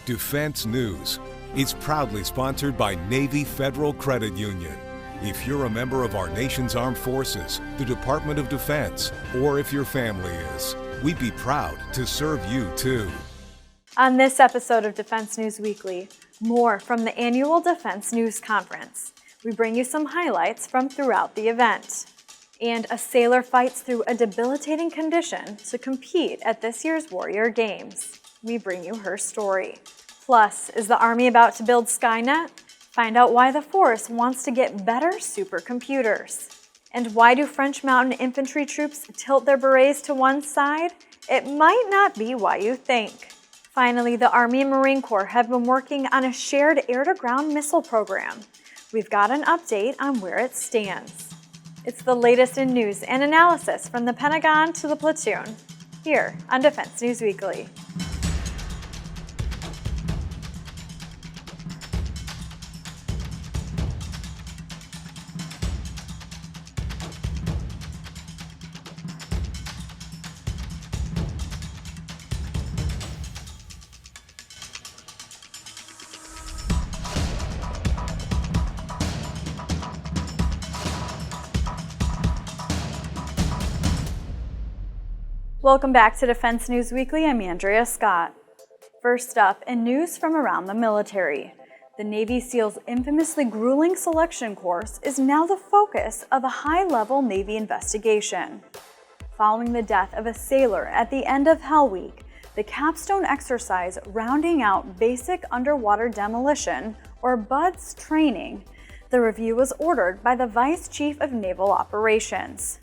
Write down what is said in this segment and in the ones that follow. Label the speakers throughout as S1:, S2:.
S1: Defense News. It's proudly sponsored by Navy Federal Credit Union. If you're a member of our nation's armed forces, the Department of Defense, or if your family is, we'd be proud to serve you too.
S2: On this episode of Defense News Weekly, more from the annual Defense News Conference. We bring you some highlights from throughout the event. And a sailor fights through a debilitating condition to compete at this year's Warrior Games. We bring you her story. Plus, is the Army about to build Skynet? Find out why the force wants to get better supercomputers. And why do French mountain infantry troops tilt their berets to one side? It might not be why you think. Finally, the Army and Marine Corps have been working on a shared air-to-ground missile program. We've got an update on where it stands. It's the latest in news and analysis from the Pentagon to the platoon, here on Defense News Weekly. Welcome back to Defense News Weekly. I'm Andrea Scott. First up, in news from around the military, the Navy SEALs' infamously grueling selection course is now the focus of a high-level Navy investigation. Following the death of a sailor at the end of Hell Week, the capstone exercise rounding out Basic Underwater Demolition, or BUDS training, the review was ordered by the Vice Chief of Naval Operations.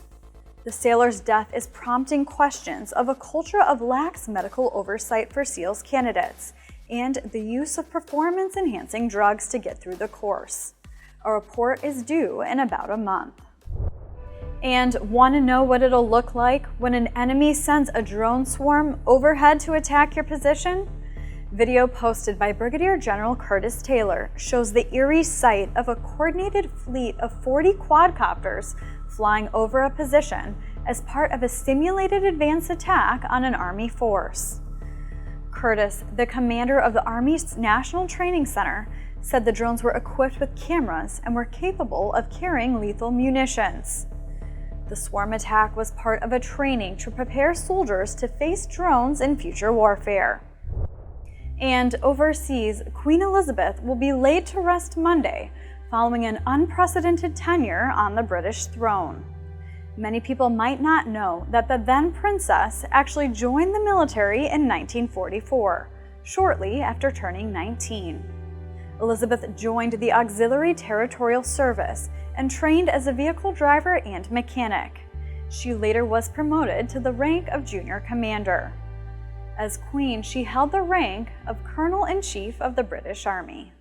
S2: The sailor's death is prompting questions of a culture of lax medical oversight for SEALs candidates and the use of performance-enhancing drugs to get through the course. A report is due in about a month. And want to know what it'll look like when an enemy sends a drone swarm overhead to attack your position? Video posted by Brigadier General Curtis Taylor shows the eerie sight of a coordinated fleet of 40 quadcopters flying over a position as part of a simulated advanced attack on an Army force. Curtis, the commander of the Army's National Training Center, said the drones were equipped with cameras and were capable of carrying lethal munitions. The swarm attack was part of a training to prepare soldiers to face drones in future warfare. And overseas, Queen Elizabeth will be laid to rest Monday following an unprecedented tenure on the British throne. Many people might not know that the then princess actually joined the military in 1944, shortly after turning 19. Elizabeth joined the Auxiliary Territorial Service and trained as a vehicle driver and mechanic. She later was promoted to the rank of junior commander. As Queen, she held the rank of Colonel-in-Chief of the British Army.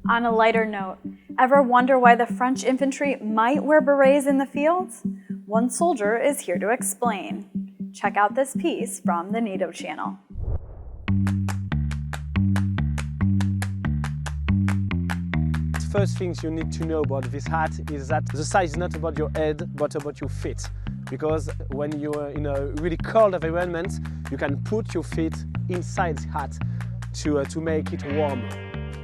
S2: On a lighter note, ever wonder why the French infantry might wear berets in the fields? One soldier is here to explain. Check out this piece from the NATO channel.
S3: The first things you need to know about this hat is that the size is not about your head, but about your feet. Because when you're in a really cold environment, you can put your feet inside the hat to make it warm.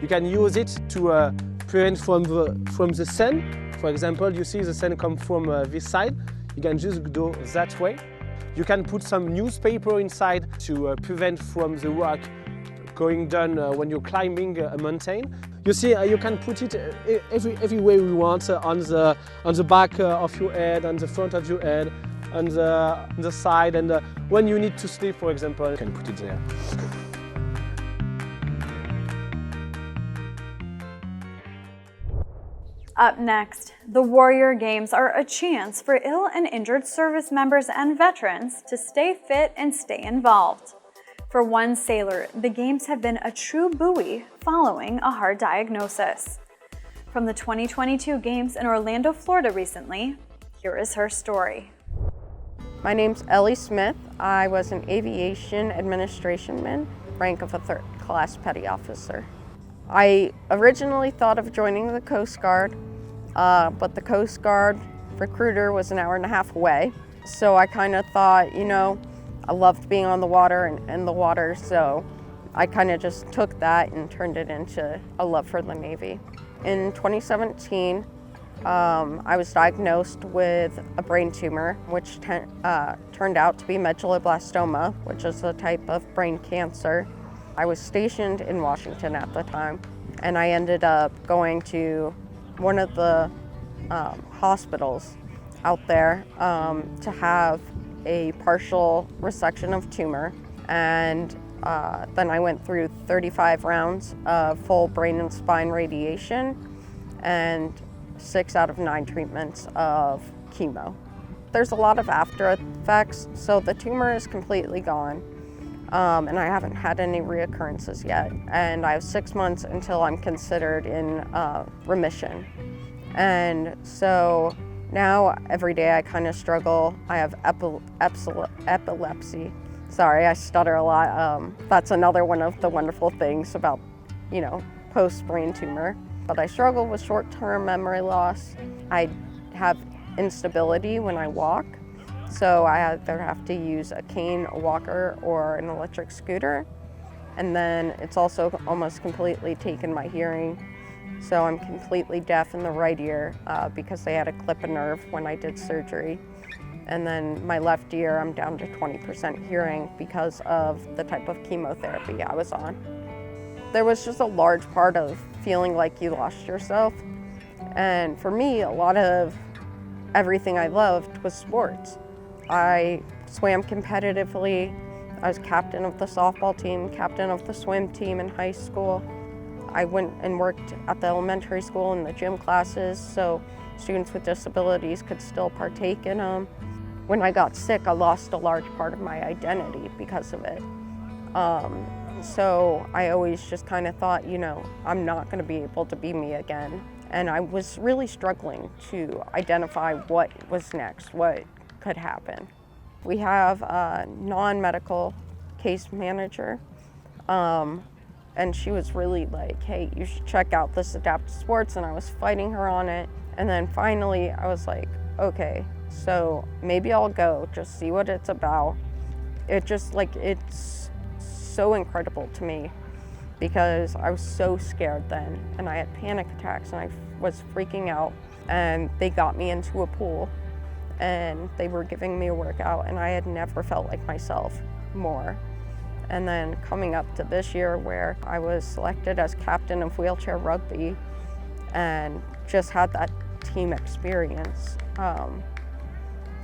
S3: You can use it to prevent from the sun. For example, you see the sun come from this side. You can just go that way. You can put some newspaper inside to prevent from the rock going down when you're climbing a mountain. You see, you can put it every way we want, on the back of your head, on the front of your head, on the side, and when you need to sleep, for example, you can put it there.
S2: Up next, the Warrior Games are a chance for ill and injured service members and veterans to stay fit and stay involved. For one sailor, the Games have been a true buoy following a hard diagnosis. From the 2022 Games in Orlando, Florida recently, here is her story.
S4: My name's Ellie Smith. I was an aviation administrationman, rank of a third-class petty officer. I originally thought of joining the Coast Guard, but the Coast Guard recruiter was an hour and a half away. So I kind of thought, I loved being on the water and in the water, so I kind of just took that and turned it into a love for the Navy. In 2017, I was diagnosed with a brain tumor, which turned out to be medulloblastoma, which is a type of brain cancer. I was stationed in Washington at the time, and I ended up going to one of the hospitals out there to have a partial resection of tumor, and then I went through 35 rounds of full brain and spine radiation and 6 out of 9 treatments of chemo. There's a lot of after effects, so the tumor is completely gone, and I haven't had any reoccurrences yet, and I have 6 months until I'm considered in remission. And so now every day I kind of struggle. I have epilepsy. Sorry, I stutter a lot. That's another one of the wonderful things about, post-brain tumor. But I struggle with short-term memory loss. I have instability when I walk, so I either have to use a cane, a walker, or an electric scooter. And then it's also almost completely taken my hearing. So I'm completely deaf in the right ear because they had to clip a nerve when I did surgery. And then my left ear, I'm down to 20% hearing because of the type of chemotherapy I was on. There was just a large part of feeling like you lost yourself. And for me, a lot of everything I loved was sports. I swam competitively. I was captain of the softball team, captain of the swim team in high school. I went and worked at the elementary school in the gym classes so students with disabilities could still partake in them. When I got sick, I lost a large part of my identity because of it. So I always just kind of thought, I'm not going to be able to be me again. And I was really struggling to identify what was next, what could happen. We have a non-medical case manager, and she was really like, hey, you should check out this adaptive sports, and I was fighting her on it. And then finally I was like, okay, so maybe I'll go, just see what it's about. It's so incredible to me because I was so scared then, and I had panic attacks, and I was freaking out, and they got me into a pool, and they were giving me a workout, and I had never felt like myself more. And then coming up to this year where I was selected as captain of wheelchair rugby and just had that team experience,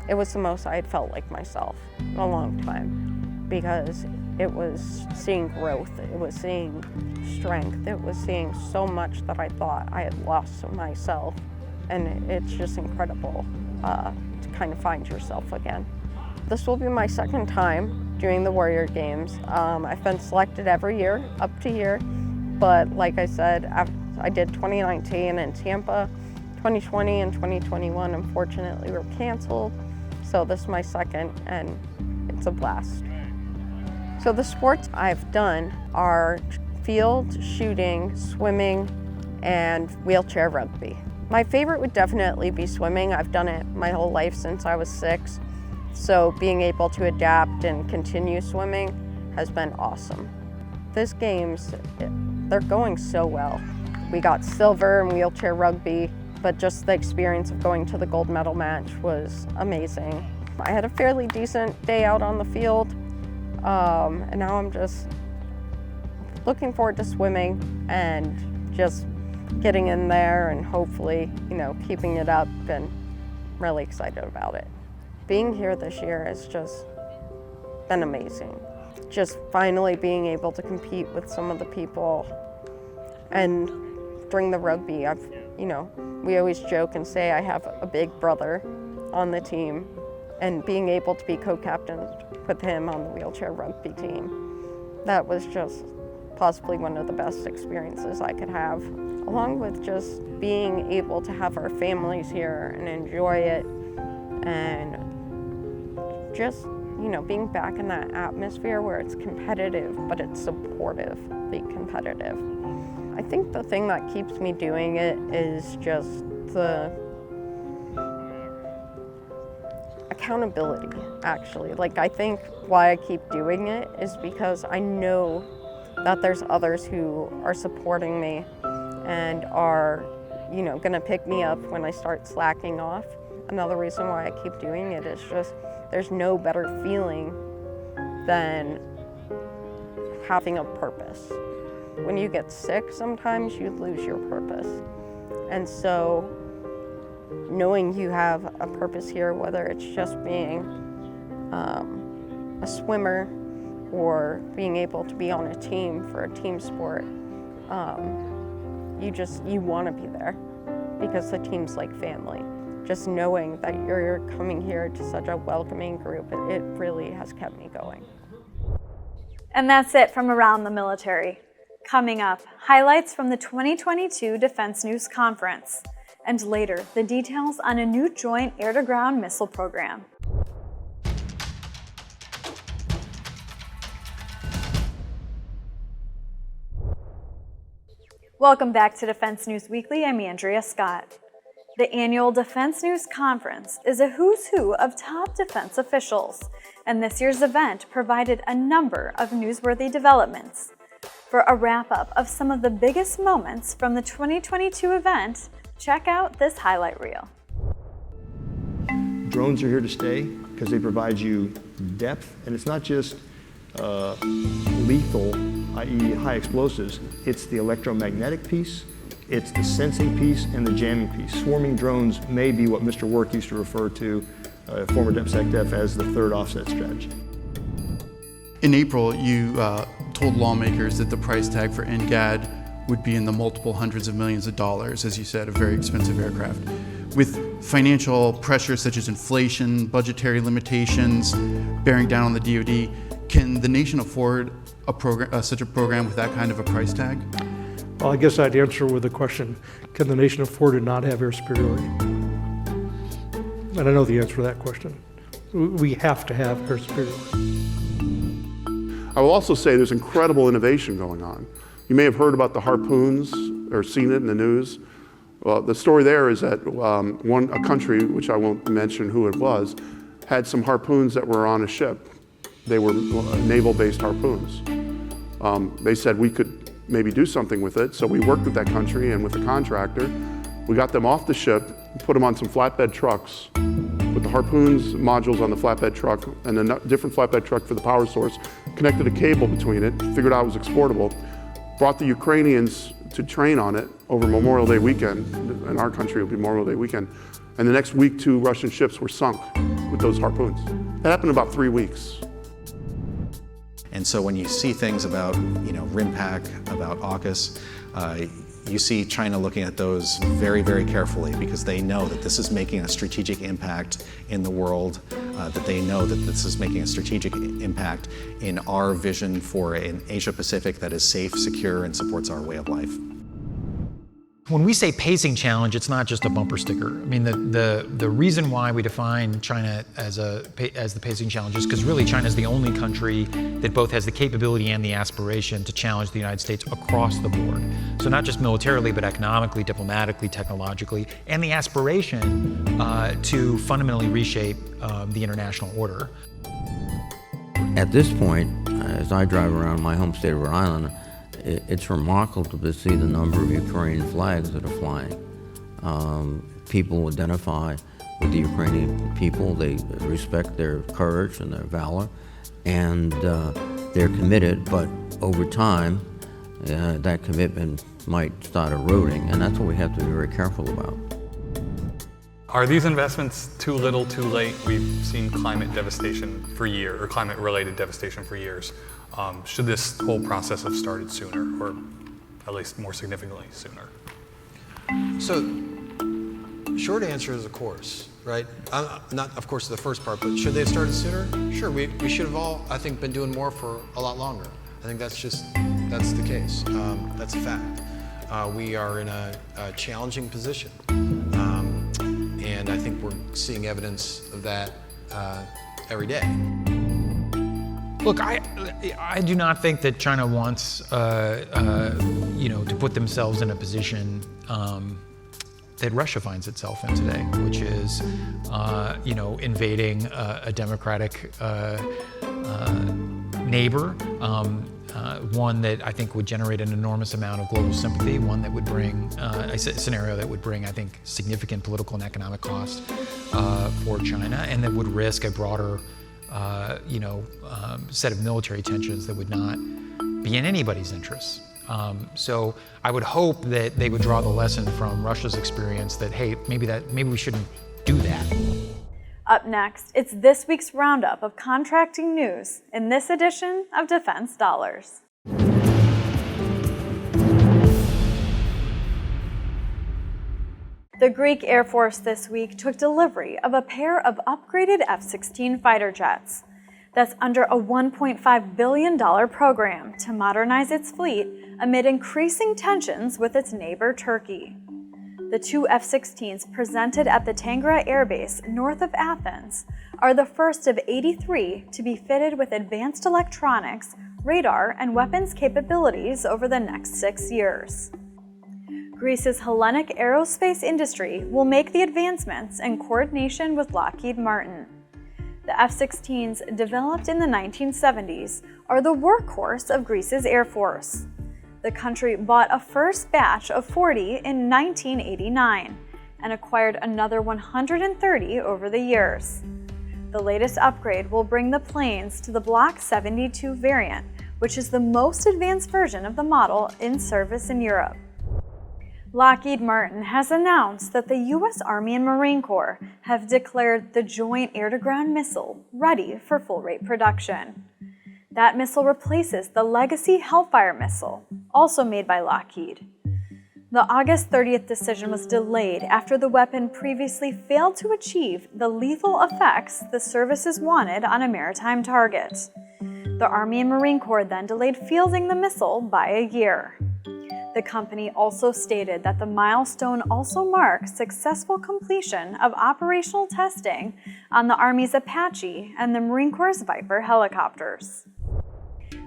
S4: it was the most I had felt like myself in a long time, because it was seeing growth, it was seeing strength, it was seeing so much that I thought I had lost of myself, and it's just incredible to kind of find yourself again. This will be my second time doing the Warrior Games. I've been selected every year up to here, but like I said, I did 2019 in Tampa, 2020 and 2021 unfortunately were canceled, so this is my second, and it's a blast. So the sports I've done are field, shooting, swimming, and wheelchair rugby. My favorite would definitely be swimming. I've done it my whole life since I was 6. So being able to adapt and continue swimming has been awesome. These games, they're going so well. We got silver in wheelchair rugby, but just the experience of going to the gold medal match was amazing. I had a fairly decent day out on the field, and now I'm just looking forward to swimming and just getting in there and hopefully, keeping it up, and really excited about it. Being here this year has just been amazing. Just finally being able to compete with some of the people, and during the rugby, we always joke and say I have a big brother on the team, and being able to be co-captain with him on the wheelchair rugby team, that was just possibly one of the best experiences I could have, along with just being able to have our families here and enjoy it, and just, being back in that atmosphere where it's competitive, but it's supportively competitive. I think the thing that keeps me doing it is just the accountability, actually. I think why I keep doing it is because I know that there's others who are supporting me and are, going to pick me up when I start slacking off. Another reason why I keep doing it is just there's no better feeling than having a purpose. When you get sick, sometimes you lose your purpose. And so knowing you have a purpose here, whether it's just being a swimmer or being able to be on a team for a team sport, you want to be there because the team's like family. Just knowing that you're coming here to such a welcoming group, it really has kept me going.
S2: And that's it from around the military. Coming up, highlights from the 2022 Defense News Conference. And later, the details on a new joint air-to-ground missile program. Welcome back to Defense News Weekly. I'm Andrea Scott. The annual Defense News Conference is a who's who of top defense officials, and this year's event provided a number of newsworthy developments. For a wrap-up of some of the biggest moments from the 2022 event, check out this highlight reel.
S5: Drones are here to stay because they provide you depth, and it's not just lethal, i.e. high explosives, it's the electromagnetic piece, it's the sensing piece, and the jamming piece. Swarming drones may be what Mr. Work used to refer to, former DepSecDef, as the third offset strategy.
S6: In April, you told lawmakers that the price tag for NGAD would be in the multiple hundreds of millions of dollars, as you said, a very expensive aircraft. With financial pressures such as inflation, budgetary limitations bearing down on the DoD, can the nation afford such a program with that kind of a price tag?
S7: Well, I guess I'd answer with the question, can the nation afford to not have air superiority? And I know the answer to that question. We have to have air superiority.
S8: I will also say there's incredible innovation going on. You may have heard about the Harpoons or seen it in the news. Well, the story there is that a country, which I won't mention who it was, had some Harpoons that were on a ship. They were naval-based Harpoons. They said we could maybe do something with it, so we worked with that country and with the contractor. We got them off the ship, put them on some flatbed trucks, put the Harpoons modules on the flatbed truck and a different flatbed truck for the power source, connected a cable between it, figured out it was exportable, brought the Ukrainians to train on it over Memorial Day weekend. In our country, it would be Memorial Day weekend. And the next week, 2 Russian ships were sunk with those Harpoons. That happened in about 3 weeks.
S9: And so when you see things about, RIMPAC, about AUKUS, you see China looking at those very, very carefully because they know that this is making a strategic impact in the world, that they know that this is making a strategic impact in our vision for an Asia-Pacific that is safe, secure, and supports our way of life.
S10: When we say pacing challenge, it's not just a bumper sticker. I mean, the reason why we define China as the pacing challenge is because really China is the only country that both has the capability and the aspiration to challenge the United States across the board. So not just militarily, but economically, diplomatically, technologically, and the aspiration to fundamentally reshape the international order.
S11: At this point, as I drive around my home state of Rhode Island, it's remarkable to see the number of Ukrainian flags that are flying. People identify with the Ukrainian people. They respect their courage and their valor, and they're committed, but over time, that commitment might start eroding, and that's what we have to be very careful about.
S12: Are these investments too little, too late? We've seen climate devastation for years, or climate-related devastation for years. Should this whole process have started sooner, or at least more significantly sooner?
S13: So, short answer is of course, right? Not of course the first part, but should they have started sooner? Sure, we should have all, I think, been doing more for a lot longer. I think that's the case. That's a fact. We are in a challenging position. And I think we're seeing evidence of that every day.
S10: Look, I do not think that China wants, to put themselves in a position that Russia finds itself in today, which is, invading a democratic neighbor, one that I think would generate an enormous amount of global sympathy, one that would bring a scenario that would bring, I think, significant political and economic cost for China, and that would risk a broader set of military tensions that would not be in anybody's interests. So I would hope that they would draw the lesson from Russia's experience that, hey, maybe we shouldn't do that.
S2: Up next, it's this week's roundup of contracting news in this edition of Defense Dollars. The Greek Air Force this week took delivery of a pair of upgraded F-16 fighter jets. That's under a $1.5 billion program to modernize its fleet amid increasing tensions with its neighbor Turkey. The two F-16s presented at the Tangira Air Base north of Athens are the first of 83 to be fitted with advanced electronics, radar, and weapons capabilities over the next 6 years. Greece's Hellenic aerospace industry will make the advancements in coordination with Lockheed Martin. The F-16s, developed in the 1970s, are the workhorse of Greece's Air Force. The country bought a first batch of 40 in 1989 and acquired another 130 over the years. The latest upgrade will bring the planes to the Block 72 variant, which is the most advanced version of the model in service in Europe. Lockheed Martin has announced that the U.S. Army and Marine Corps have declared the Joint Air-to-Ground Missile ready for full-rate production. That missile replaces the legacy Hellfire missile, also made by Lockheed. The August 30th decision was delayed after the weapon previously failed to achieve the lethal effects the services wanted on a maritime target. The Army and Marine Corps then delayed fielding the missile by a year. The company also stated that the milestone also marks successful completion of operational testing on the Army's Apache and the Marine Corps' Viper helicopters.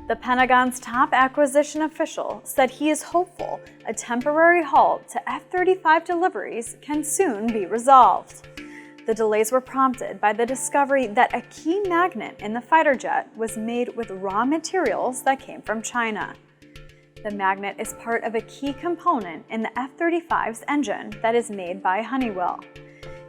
S2: The Pentagon's top acquisition official said he is hopeful a temporary halt to F-35 deliveries can soon be resolved. The delays were prompted by the discovery that a key magnet in the fighter jet was made with raw materials that came from China. The magnet is part of a key component in the F-35's engine that is made by Honeywell.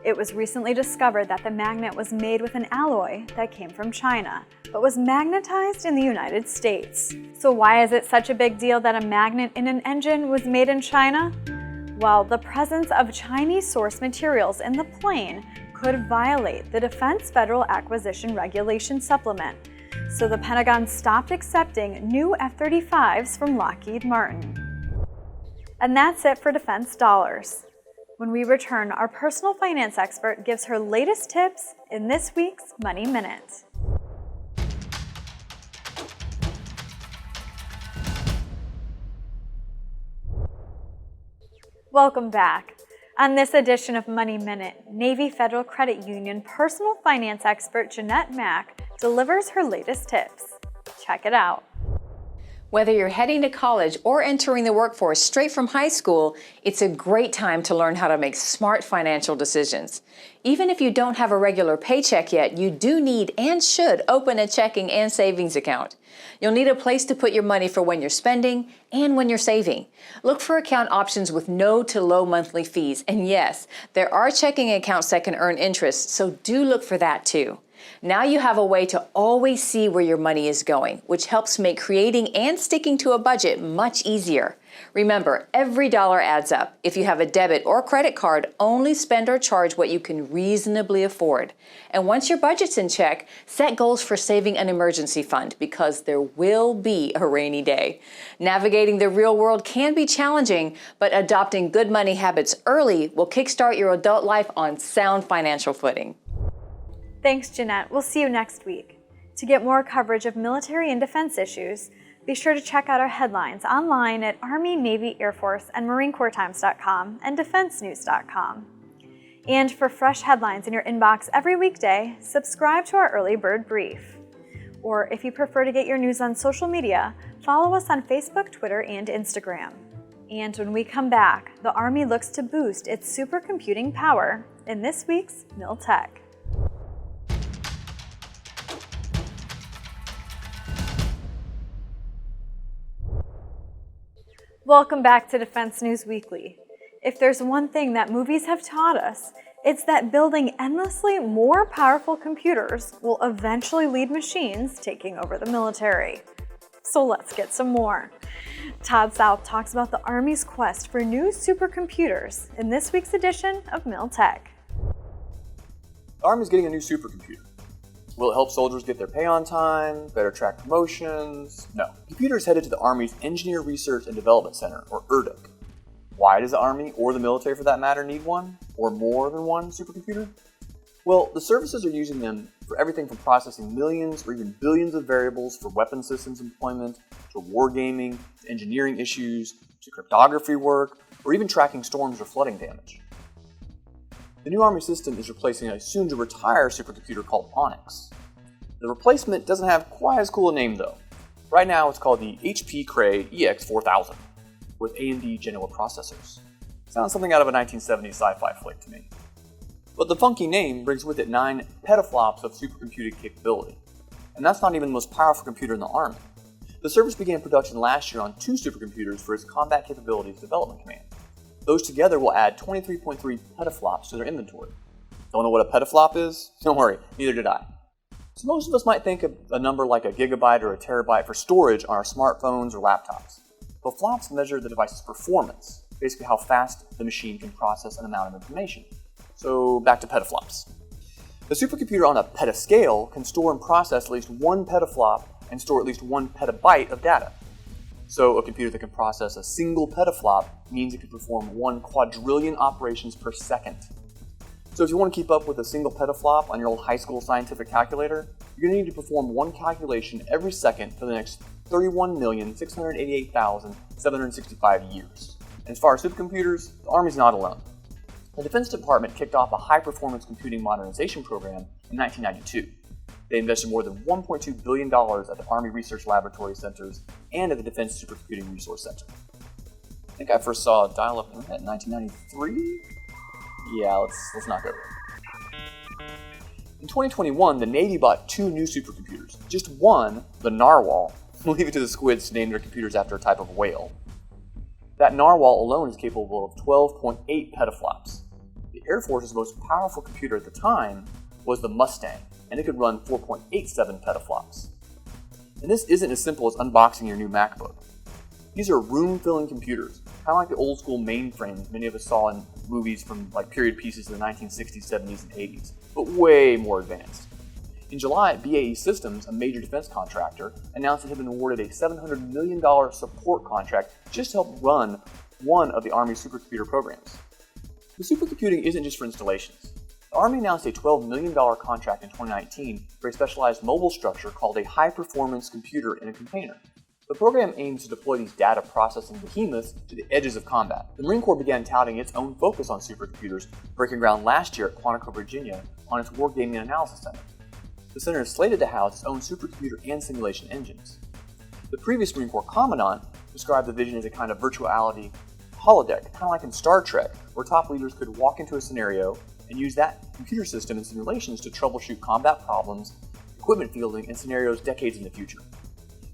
S2: It was recently discovered that the magnet was made with an alloy that came from China, but was magnetized in the United States. So why is it such a big deal that a magnet in an engine was made in China? Well, the presence of Chinese source materials in the plane could violate the Defense Federal Acquisition Regulation Supplement, so the Pentagon stopped accepting new F-35s from Lockheed Martin. And that's it for Defense Dollars. When we return, our personal finance expert gives her latest tips in this week's Money Minute. Welcome back. On this edition of Money Minute, Navy Federal Credit Union personal finance expert Jeanette Mack delivers her latest tips. Check it out.
S14: Whether you're heading to college or entering the workforce straight from high school, it's a great time to learn how to make smart financial decisions. Even if you don't have a regular paycheck yet, you do need and should open a checking and savings account. You'll need a place to put your money for when you're spending and when you're saving. Look for account options with no to low monthly fees. And yes, there are checking accounts that can earn interest, so do look for that too. Now you have a way to always see where your money is going, which helps make creating and sticking to a budget much easier. Remember, every dollar adds up. If you have a debit or credit card, only spend or charge what you can reasonably afford. And once your budget's in check, set goals for saving an emergency fund because there will be a rainy day. Navigating the real world can be challenging, but adopting good money habits early will kickstart your adult life on sound financial footing.
S2: Thanks, Jeanette. We'll see you next week. To get more coverage of military and defense issues, be sure to check out our headlines online at Army, Navy, Air Force, and MarineCorpsTimes.com and DefenseNews.com. And for fresh headlines in your inbox every weekday, subscribe to our Early Bird Brief. Or if you prefer to get your news on social media, follow us on Facebook, Twitter, and Instagram. And when we come back, the Army looks to boost its supercomputing power in this week's MilTech. Welcome back to Defense News Weekly. If there's one thing that movies have taught us, it's that building endlessly more powerful computers will eventually lead machines taking over the military. So let's get some more. Todd South talks about the Army's quest for new supercomputers in this week's edition of MilTech.
S15: The Army's getting a new supercomputer. Will it help soldiers get their pay on time, better track promotions? No. The computer is headed to the Army's Engineer Research and Development Center, or ERDC. Why does the Army, or the military for that matter, need one? Or more than one supercomputer? Well, the services are using them for everything from processing millions or even billions of variables for weapon systems employment, to wargaming, to engineering issues, to cryptography work, or even tracking storms or flooding damage. The new Army system is replacing a soon-to-retire supercomputer called Onyx. The replacement doesn't have quite as cool a name though. Right now it's called the HP Cray EX4000 with AMD Genoa processors. Sounds something out of a 1970s sci-fi flick to me. But the funky name brings with it 9 petaflops of supercomputing capability. And that's not even the most powerful computer in the Army. The service began production last year on 2 supercomputers for its Combat Capabilities Development Command. Those together will add 23.3 petaflops to their inventory. Don't know what a petaflop is? Don't worry, neither did I. So most of us might think of a number like a gigabyte or a terabyte for storage on our smartphones or laptops. But flops measure the device's performance, basically how fast the machine can process an amount of information. So back to petaflops. The supercomputer on a petascale can store and process at least 1 petaflop and store at least 1 petabyte of data. So a computer that can process a single petaflop means it can perform 1 quadrillion operations per second. So if you want to keep up with a single petaflop on your old high school scientific calculator, you're going to need to perform 1 calculation every second for the next 31,688,765 years. And as far as supercomputers, the Army's not alone. The Defense Department kicked off a high-performance computing modernization program in 1992. They invested more than $1.2 billion at the Army Research Laboratory Centers and at the Defense Supercomputing Resource Center. I think I first saw dial-up internet in 1993? Yeah, let's not go there. In 2021, the Navy bought 2 new supercomputers. Just one, the Narwhal, we'll leave it to the squids to name their computers after a type of whale. That Narwhal alone is capable of 12.8 petaflops. The Air Force's most powerful computer at the time was the Mustang, and it could run 4.87 petaflops. And this isn't as simple as unboxing your new MacBook. These are room-filling computers, kind of like the old-school mainframes many of us saw in movies from like period pieces of the 1960s, 70s, and 80s, but way more advanced. In July, BAE Systems, a major defense contractor, announced it had been awarded a $700 million support contract just to help run one of the Army's supercomputer programs. The supercomputing isn't just for installations. The Army announced a $12 million contract in 2019 for a specialized mobile structure called a high-performance computer in a container. The program aims to deploy these data processing behemoths to the edges of combat. The Marine Corps began touting its own focus on supercomputers, breaking ground last year at Quantico, Virginia, on its Wargaming Analysis Center. The center is slated to house its own supercomputer and simulation engines. The previous Marine Corps Commandant described the vision as a kind of virtuality holodeck, kind of like in Star Trek, where top leaders could walk into a scenario and use that computer system and simulations to troubleshoot combat problems, equipment fielding, and scenarios decades in the future.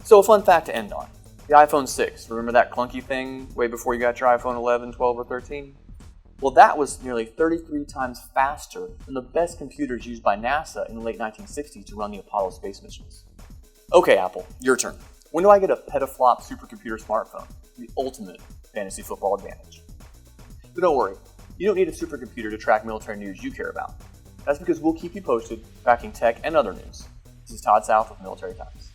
S15: So a fun fact to end on. The iPhone 6, remember that clunky thing way before you got your iPhone 11, 12, or 13? Well, that was nearly 33 times faster than the best computers used by NASA in the late 1960s to run the Apollo space missions. Okay, Apple, your turn. When do I get a petaflop supercomputer smartphone? The ultimate fantasy football advantage. But don't worry, you don't need a supercomputer to track military news you care about. That's because we'll keep you posted, tracking tech and other news. This is Todd South with Military Times.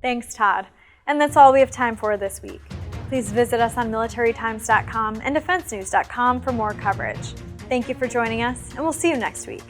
S2: Thanks, Todd. And that's all we have time for this week. Please visit us on militarytimes.com and defensenews.com for more coverage. Thank you for joining us, and we'll see you next week.